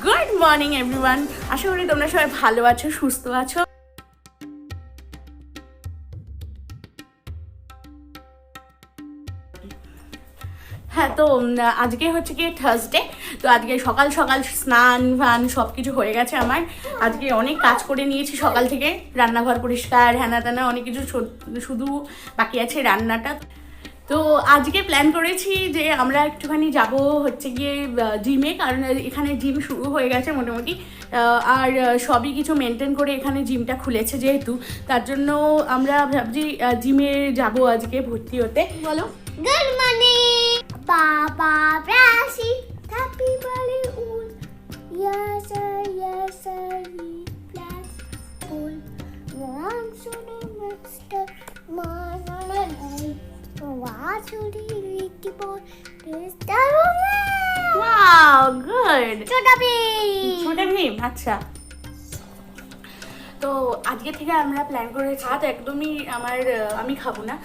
Good morning everyone, আশা করি তোমরা সবাই ভালো আছো, সুস্থ আছো। হ্যাঁ, তো আজকে হচ্ছে কি থার্সডে। তো আজকে সকাল সকাল স্নান ফান সব কিছু হয়ে গেছে আমার। আজকে অনেক কাজ করে নিয়েছি সকাল থেকে, রান্নাঘর পরিষ্কার হ্যানা ত্যানা অনেক কিছু, শুধু বাকি আছে রান্নাটা। তো আজকে প্ল্যান করেছি যে আমরা একটুখানি যাব হচ্ছে গিয়ে জিমে, কারণ এখানে জিম শুরু হয়ে গেছে মোটামুটি। আর সবই কিছু মেনটেন করে এখানে জিমটা খুলেছে যেহেতু, তার জন্য আমরা ভাবছি জিমে যাব আজকে ভর্তি হতে। বলো গুড মর্নিং বাবা ব্রাশি হ্যাপি বার্থডে উল yes sir প্লাস উল ওয়ান শুনি মাস্টার মানা নাই ওয়াচুরি রিটি বল mister wow good Chhota Bheem Chhota Bheem. আচ্ছা, তো আজকে থেকে আমরা প্ল্যান করেছি ভাত একদমই আমি খাবো না,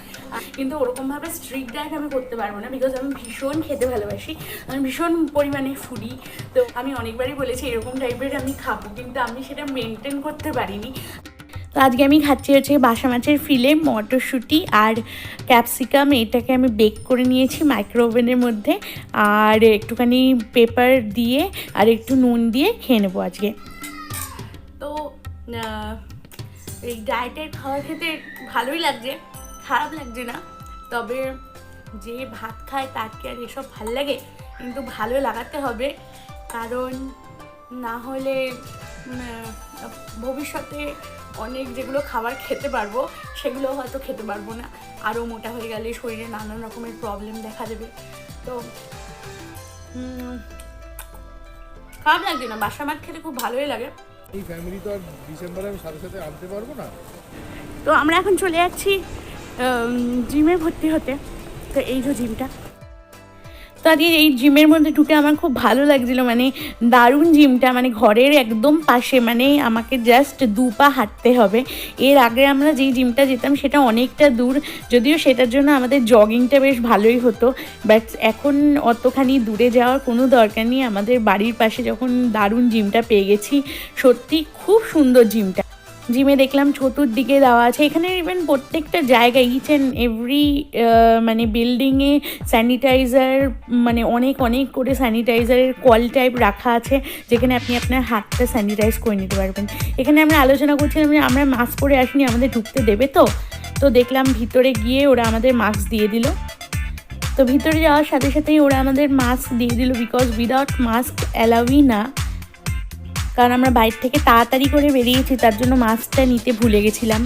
কিন্তু ওরকমভাবে স্ট্রিক্ট ডায়েট আমি করতে পারবো না, বিকজ আমি ভীষণ খেতে ভালোবাসি, আমি ভীষণ পরিমাণে ফুডি। তো আমি অনেকবারই বলেছি এরকম টাইপের আমি খাবো, কিন্তু আমি সেটা মেনটেন করতে পারিনি। তো আজকে আমি খাচ্ছি হচ্ছে বাসা মাছের ফিলে, মটরশুঁটি আর ক্যাপসিকাম, এটাকে আমি বেক করে নিয়েছি মাইক্রো ওভেনের মধ্যে, আর একটুখানি পেপার দিয়ে আর একটু নুন দিয়ে খেয়ে নেবো আজকে। তো এই ডায়েটের খাবার খেতে ভালোই লাগছে, খারাপ লাগছে না, তবে যে ভাত খায় তাকে আর এসব ভালো লাগে, কিন্তু ভালো লাগাতে হবে, কারণ না হলে ভবিষ্যতে অনেক যেগুলো খাবার খেতে পারবো সেগুলো হয়তো খেতে পারবো না, আরও মোটা হয়ে গেলে শরীরে নানান রকমের প্রবলেম দেখা দেবে। তো খারাপ লাগছে না, বাসা মাছ খেতে খুব ভালোই লাগে। এই ফ্যামিলি তো আর ডিসেম্বরে আমি সাথে সাথে আনতে পারবো না। তো আমরা এখন চলে যাচ্ছি জিমে ভর্তি হতে। তো এই যে জিমটা, তো আজকে এই জিমের মধ্যে ঢুকে আমার খুব ভালো লাগছিলো, মানে দারুণ জিমটা, মানে ঘরের একদম পাশে, মানে আমাকে জাস্ট 2 পা হাঁটতে হবে। এর আগে আমরা যেই জিমটা যেতাম সেটা অনেকটা দূর, যদিও সেটার জন্য আমাদের জগিংটা বেশ ভালোই হতো, বাট এখন অতখানি দূরে যাওয়ার কোনো দরকার নেই। আমাদের বাড়ির পাশে যখন দারুণ জিমটা পেয়ে গেছি, সত্যি খুব সুন্দর জিমটা। জিমে দেখলাম চতুর্দিকে দেওয়া আছে, এখানে ইভেন প্রত্যেকটা জায়গায় ইচ অ্যান্ড এভরি মানে বিল্ডিংয়ে স্যানিটাইজার, মানে অনেক অনেক করে স্যানিটাইজারের কল টাইপ রাখা আছে, যেখানে আপনি আপনার হাতটা স্যানিটাইজ করে নিতে পারবেন। এখানে আমরা আলোচনা করছিলাম যে আমরা মাস্ক পরে আসিনি, আমাদের ঢুকতে দেবে তো দেখলাম ভিতরে গিয়ে ওরা আমাদের মাস্ক দিয়ে দিল। তো ভিতরে যাওয়ার সাথে সাথেই ওরা আমাদের মাস্ক দিয়ে দিল, বিকজ উইদাউট মাস্ক অ্যালাউই না, কারণ আমরা বাইরে থেকে তাড়াতাড়ি করে বেরিয়েছি, তার জন্য মাস্কটা নিতে ভুলে গেছিলাম।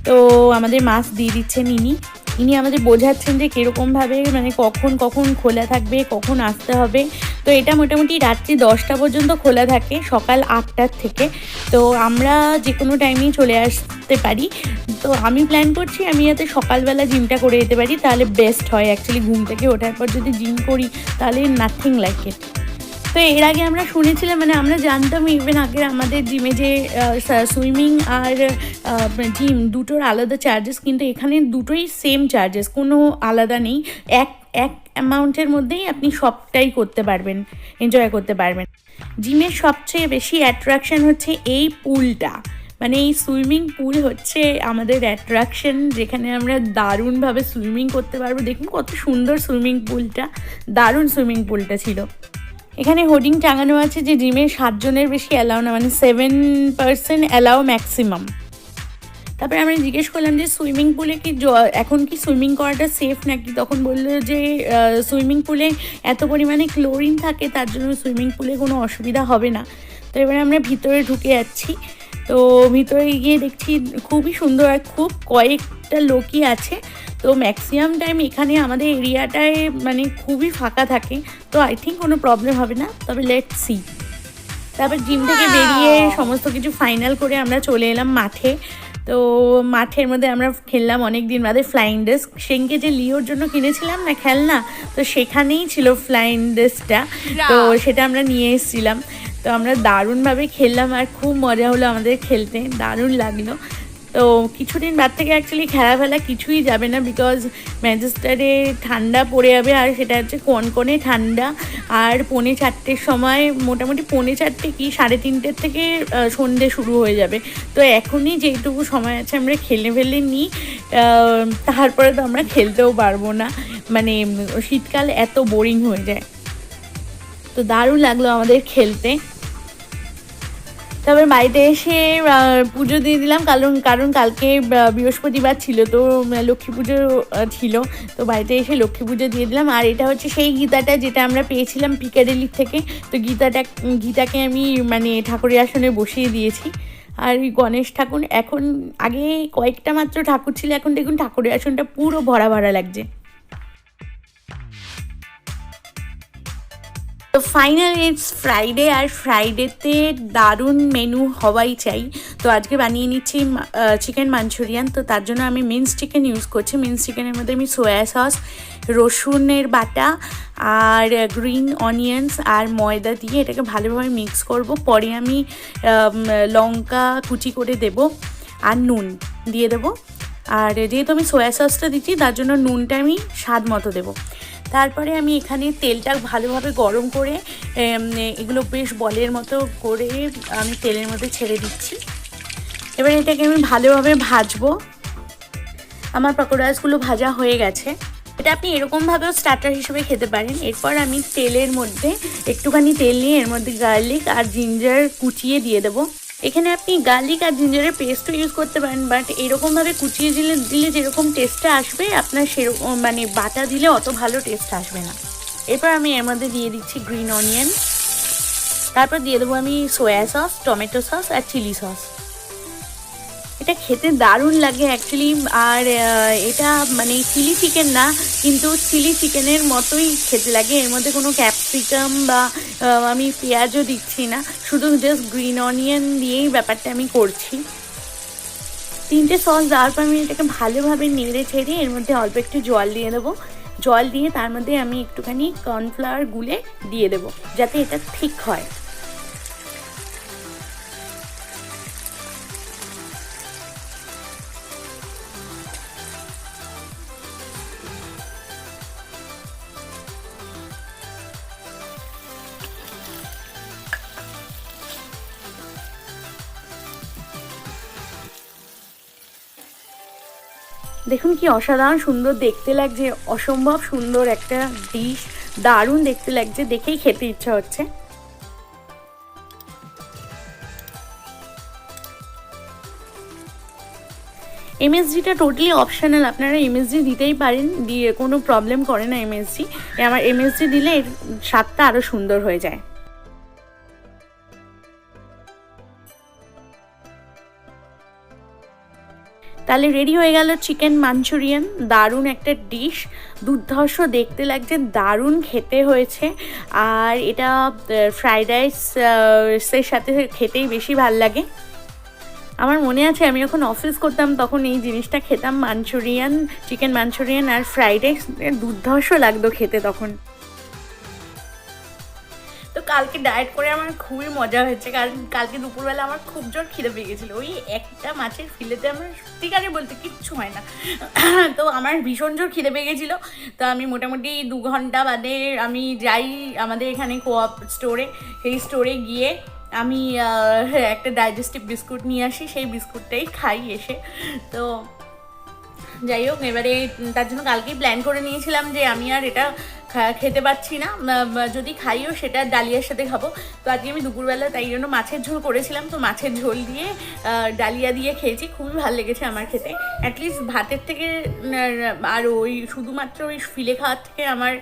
তো আমাদের মাস্ক দিয়ে দিচ্ছেন ইনি আমাদের বোঝাচ্ছেন যে কীরকমভাবে, মানে কখন খোলা থাকবে, কখন আসতে হবে। তো এটা মোটামুটি রাত্রি 10টা পর্যন্ত খোলা থাকে, সকাল 8টার থেকে। তো আমরা যে কোনো টাইমেই চলে আসতে পারি। তো আমি প্ল্যান করছি আমি যাতে সকালবেলা জিমটা করে যেতে পারি, তাহলে বেস্ট হয়। অ্যাকচুয়ালি ঘুম থেকে ওঠার পর যদি জিম করি তাহলে নাথিং লাইক ইট। তো এর আগে আমরা শুনেছিলাম, মানে আমরা জানতাম ইভেন আগে আমাদের জিমে যে সুইমিং আর জিম দুটোর আলাদা চার্জেস, কিন্তু এখানে দুটোই সেম চার্জেস, কোনো আলাদা নেই, এক অ্যামাউন্টের মধ্যেই আপনি সবটাই করতে পারবেন, এনজয় করতে পারবেন। জিমের সবচেয়ে বেশি অ্যাট্রাকশন হচ্ছে এই পুলটা, মানে এই সুইমিং পুল হচ্ছে আমাদের অ্যাট্রাকশন, যেখানে আমরা দারুণভাবে সুইমিং করতে পারবো। দেখুন কত সুন্দর সুইমিং পুলটা, দারুণ সুইমিং পুলটা ছিল। এখানে হোর্ডিং টাঙানো আছে যে জিমে 7 জনের বেশি অ্যালাউ না, মানে 7% অ্যালাউ ম্যাক্সিমাম। তারপরে আমরা জিজ্ঞেস করলাম যে সুইমিং পুলে কি এখন কি সুইমিং করাটা সেফ নাকি, তখন বললো যে সুইমিং পুলে এত পরিমাণে ক্লোরিন থাকে, তার জন্য সুইমিং পুলে কোনো অসুবিধা হবে না। তো এবারে আমরা ভিতরে ঢুকে যাচ্ছি। তো ভিতরে গিয়ে দেখছি খুবই সুন্দর, আর খুব কয়েকটা লোকই আছে। তো ম্যাক্সিমাম টাইম এখানে আমাদের এরিয়াটায় মানে খুবই ফাঁকা থাকে, তো আই থিঙ্ক কোনো প্রবলেম হবে না, তবে লেটস সি। তারপর জিম থেকে বেরিয়ে সমস্ত কিছু ফাইনাল করে আমরা চলে এলাম মাঠে। তো মাঠের মধ্যে আমরা খেললাম অনেক দিন বাদে ফ্লাইং ডিস্ক, সেনকে যে লিওর জন্য কিনেছিলাম না খেলনা, তো সেখানেই ছিল ফ্লাইং ডিস্কটা, তো সেটা আমরা নিয়ে এসেছিলাম। তো আমরা দারুণভাবে খেললাম আর খুব মজা হলো আমাদের খেলতে, দারুণ লাগলো। তো তো কিছুদিন বাদ থেকে অ্যাকচুয়ালি খেলাফেলা কিছুই যাবে না, বিকজ ম্যানচেস্টারে ঠান্ডা পড়ে যাবে, আর সেটা হচ্ছে কনকনে ঠান্ডা। আর 4:45 সময়, মোটামুটি 4:45 কি 3:30 থেকে সন্ধে শুরু হয়ে যাবে। তো এখনই যেটুকু সময় আছে আমরা খেলে ফেলে নিই, তারপরে তো আমরা খেলতেও পারবো না, মানে শীতকাল এত বোরিং হয়ে যায়। তো দারুণ লাগলো আমাদের খেলতে। তারপর বাড়িতে এসে পুজো দিয়ে দিলাম, কারণ কালকে বৃহস্পতিবার ছিল, তো লক্ষ্মী পুজো ছিল। তো বাড়িতে এসে লক্ষ্মী পুজো দিয়ে দিলাম। আর এটা হচ্ছে সেই গীতাটা যেটা আমরা পেয়েছিলাম পিকাডেলির থেকে। তো গীতাকে আমি মানে ঠাকুরের আসনে বসিয়ে দিয়েছি। আর এই গণেশ ঠাকুর, এখন আগে কয়েকটা মাত্র ঠাকুর ছিল, এখন দেখুন ঠাকুরের আসনটা পুরো ভরা ভরা লাগছে। তো ফাইনাল ইটস ফ্রাইডে, আর ফ্রাইডেতে দারুণ মেনু হওয়াই চাই। তো আজকে বানিয়ে নিচ্ছি চিকেন মাঞ্চুরিয়ান। তো তার জন্য আমি মিন্স চিকেন ইউজ করছি। মিন্স চিকেনের মধ্যে আমি সোয়া সস, রসুনের বাটা আর গ্রিন অনিয়ন্স আর ময়দা দিয়ে এটাকে ভালোভাবে মিক্স করব। পরে আমি লঙ্কা কুচি করে দেব আর নুন দিয়ে দেব। আর যেহেতু আমি সোয়া সসটা দিচ্ছি তার জন্য নুনটা আমি স্বাদ মতো দেবো। তারপরে আমি এখানে তেলটা ভালোভাবে গরম করে এগুলো বেশ বলের মতো করে আমি তেলের মধ্যে ছেড়ে দিচ্ছি। এবার এটাকে আমি ভালোভাবে ভাজবো। আমার পকোড়াসগুলো ভাজা হয়ে গেছে। এটা আপনি এরকমভাবেও স্টার্টার হিসেবে খেতে পারেন। এরপর আমি তেলের মধ্যে একটুখানি তেল নিয়ে এর মধ্যে গার্লিক আর জিঞ্জার কুচিয়ে দিয়ে দেবো। এখানে আপনি গার্লিক আর জিঞ্জারের পেস্টও ইউজ করতে পারেন, বাট এরকমভাবে কুচিয়ে দিলে যেরকম টেস্টটা আসবে আপনার সেরকম মানে বাটা দিলে অত ভালো টেস্ট আসবে না। এরপর আমি এর মধ্যে দিয়ে দিচ্ছি গ্রিন অনিয়ন, তারপর দিয়ে দেবো আমি সোয়া সস, টমেটো সস আর চিলি সস। এটা খেতে দারুণ লাগে অ্যাকচুয়ালি। আর এটা মানে চিলি চিকেন না, কিন্তু চিলি চিকেনের মতোই খেতে লাগে। এর মধ্যে কোনো ক্যাপসিকাম বা আমি পেঁয়াজও দিচ্ছি না, শুধু জাস্ট গ্রিন অনিয়ন দিয়েই ব্যাপারটা আমি করছি। 3টে সস দেওয়ার পর আমি এটাকে ভালোভাবে নেড়ে ছেড়ে এর মধ্যে অল্প একটু জল দিয়ে দেবো। জল দিয়ে তার মধ্যে আমি একটুখানি কর্নফ্লাওয়ার গুলে দিয়ে দেবো, যাতে এটা ঠিক হয়। দেখুন কি অসাধারণ সুন্দর দেখতে লাগছে, অসম্ভব সুন্দর একটা ডিশ, দারুণ দেখতে লাগছে, দেখেই খেতে ইচ্ছা হচ্ছে। এমএসজিটা টোটালি অপশনাল, আপনারা এমএসজি দিতেই পারেন, দিয়ে কোনো প্রবলেম করে না এমএসজি। আমার এমএসজি দিলে এর স্বাদটা আরও সুন্দর হয়ে যায়। তাহলে রেডি হয়ে গেল চিকেন মাঞ্চুরিয়ান, দারুণ একটা ডিশ, দুর্ধর্ষ দেখতে লাগছে, দারুণ খেতে হয়েছে। আর এটা ফ্রাইড রাইসের সাথে খেতেই বেশি ভাল লাগে। আমার মনে আছে আমি যখন অফিস করতাম তখন এই জিনিসটা খেতাম, মাঞ্চুরিয়ান, চিকেন মাঞ্চুরিয়ান আর ফ্রাইড রাইস, দুর্ধর্ষ লাগতো খেতে তখন। তো কালকে ডায়েট করে আমার খুবই মজা হয়েছে, কারণ কালকে দুপুরবেলা আমার খুব জোর খিদে পেয়ে গেছিলো। ওই একটা মাছের ফিলেতে আমার সত্যিকারে বলতে কিচ্ছু হয় না, তো আমার ভীষণ জোর খিদে পেয়ে গেছিলো। তো আমি মোটামুটি 2 ঘন্টা বাদে আমি যাই আমাদের এখানে কোঅপ স্টোরে, সেই স্টোরে গিয়ে আমি একটা ডাইজেস্টিভ বিস্কুট নিয়ে আসি, সেই বিস্কুটটাই খাই এসে। তো যাই হোক, এবারে তার জন্য কালকেই প্ল্যান করে নিয়েছিলাম যে আমি আর এটা খেতে পাচ্ছি না, যদি খাইও সেটা ডালিয়ার সাথে খাবো। তো আজকে আমি দুপুরবেলা তাই জন্য মাছের ঝোল করেছিলাম, তো মাছের ঝোল দিয়ে ডালিয়া দিয়ে খেয়েছি, খুবই ভালো লেগেছে আমার খেতে। অ্যাটলিস্ট ভাতের থেকে আর ওই শুধুমাত্র ওই ফিলে খাওয়ার থেকে আমার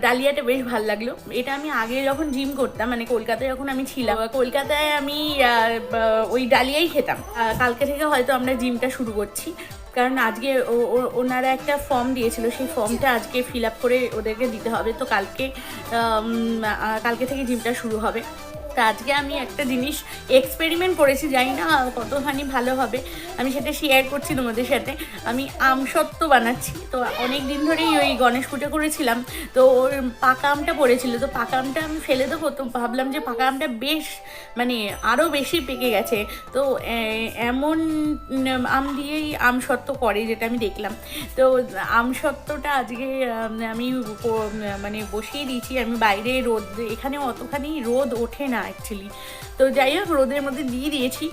ডালিয়াটা বেশ ভালো লাগলো। এটা আমি আগে যখন জিম করতাম, মানে কলকাতায় যখন আমি ছিলাম, কলকাতায় আমি ওই ডালিয়াই খেতাম। কালকে থেকে হয়তো আমরা জিমটা শুরু করছি, কারণ আজকে ওনারা একটা ফর্ম দিয়েছিল, সেই ফর্মটা আজকে ফিল আপ করে ওদেরকে দিতে হবে। তো কালকে থেকে জিমটা শুরু হবে। তো আজকে আমি একটা জিনিস এক্সপেরিমেন্ট করেছি, জানি না কতখানি ভালো হবে, আমি সেটা শেয়ার করছি তোমাদের সাথে। আমি আমসত্ত্ব বানাচ্ছি। তো অনেক দিন ধরেই ওই গণেশ পুজো করেছিলাম, তো ওর পাকা আমটা পড়েছিল, তো পাকা আমটা আমি ফেলে দেবো, তো ভাবলাম যে পাকা আমটা বেশ মানে আরও বেশি পেকে গেছে, তো এমন আম দিয়েই আমসত্ত্ব করে যেটা আমি দেখলাম। তো আমসত্ত্বটা আজকে আমি মানে বসিয়ে দিয়েছি। আমি বাইরে রোদ, এখানে অতখানি রোদ ওঠে না অ্যাকচুয়ালি, তো যাই হোক রোদের মধ্যে দিয়ে দিয়েছি।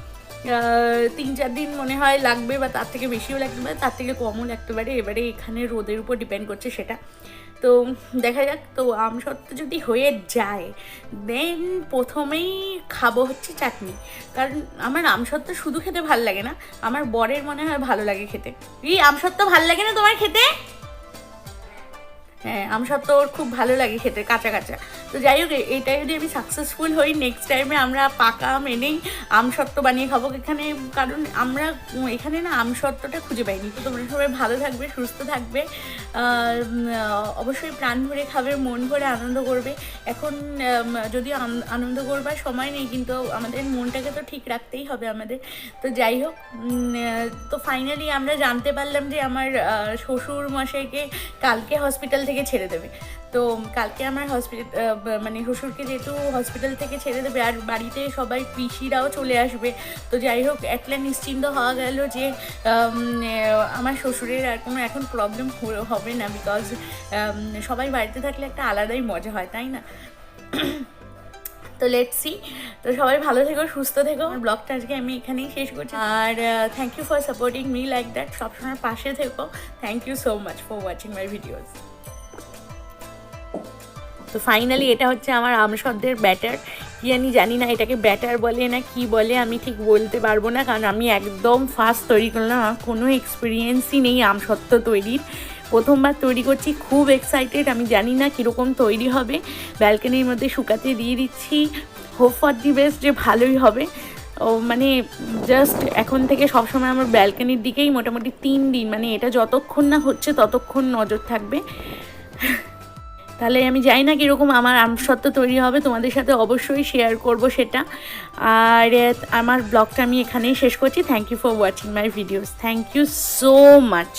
3-4 দিন মনে হয় লাগবে, বা তার থেকে বেশিও লাগতে পারে, তার থেকে কমও লাগতে পারে, এবারে এখানে রোদের উপর ডিপেন্ড করছে সেটা। তো দেখা যাক। তো আমসত্ত্ব যদি হয়ে যায় দেন প্রথমেই খাবো হচ্ছে চাটনি, কারণ আমার আমসত্ত্ব শুধু খেতে ভালো লাগে না, আমার বরের মনে হয় ভালো লাগে খেতে। এই আমসত্ত্ব ভালো লাগে না তোমার খেতে? হ্যাঁ, আমসত্ত্ব ওর খুব ভালো লাগে খেতে, কাঁচা কাঁচা। তো যাই হোক, এইটাই যদি আমি সাকসেসফুল হই, নেক্সট টাইমে আমরা পাকা আম এনেই আমসত্ত্ব বানিয়ে খাবো এখানে, কারণ আমরা এখানে না আমসত্ত্বটা খুঁজে পাইনি। তো তোমরা সবাই ভালো থাকবে, সুস্থ থাকবে, অবশ্যই প্রাণ ভরে খাবে, মন ভরে আনন্দ করবে। এখন যদি আনন্দ করবার সময় নেই, কিন্তু আমাদের মনটাকে তো ঠিক রাখতেই হবে আমাদের। তো যাই হোক, তো ফাইনালি আমরা জানতে পারলাম যে আমার শ্বশুর মশাইকে কালকে হসপিটাল থেকে ছেড়ে দেবে। তো কালকে আমার মানে শ্বশুরকে যেহেতু হসপিটাল থেকে ছেড়ে দেবে, আর বাড়িতে সবাই পিসিরাও চলে আসবে, তো যাই হোক একটা নিশ্চিন্ত হওয়া গেল যে আমার শ্বশুরের আর কোনো এখন প্রবলেম হবে না, বিকজ সবাই বাড়িতে থাকলে একটা আলাদাই মজা হয়, তাই না? তো লেটস সি। তো সবাই ভালো থেকো, সুস্থ থেকো। আমার ব্লগটা আজকে আমি এখানেই শেষ করছি, আর thank you for supporting me like that. সবসময় পাশে থেকো। Thank you so much for watching my videos. তো ফাইনালি এটা হচ্ছে আমার আমসত্ত্বের ব্যাটার। কি জানি না এটাকে ব্যাটার বলে না কি বলে, আমি ঠিক বলতে পারবো না, কারণ আমি একদম ফার্স্ট তৈরি করলাম, আমার কোনো এক্সপিরিয়েন্সই নেই আমসত্ত্ব তৈরির, প্রথমবার তৈরি করছি, খুব এক্সাইটেড। আমি জানি না কীরকম তৈরি হবে। ব্যালকনির মধ্যে শুকাতে দিয়ে দিচ্ছি, হোপ ফর দি বেস্ট যে ভালোই হবে। ও মানে জাস্ট এখন থেকে সবসময় আমার ব্যালকনির দিকেই মোটামুটি 3 দিন, মানে এটা যতক্ষণ না হচ্ছে ততক্ষণ নজর থাকবে। তাহলে আমি জানি না কীরকম আমার আমসত্ত্ব তৈরি হবে, তোমাদের সাথে অবশ্যই শেয়ার করব সেটা। আর আমার ব্লগটা আমি এখানেই শেষ করছি। Thank you for watching my videos. Thank you so much.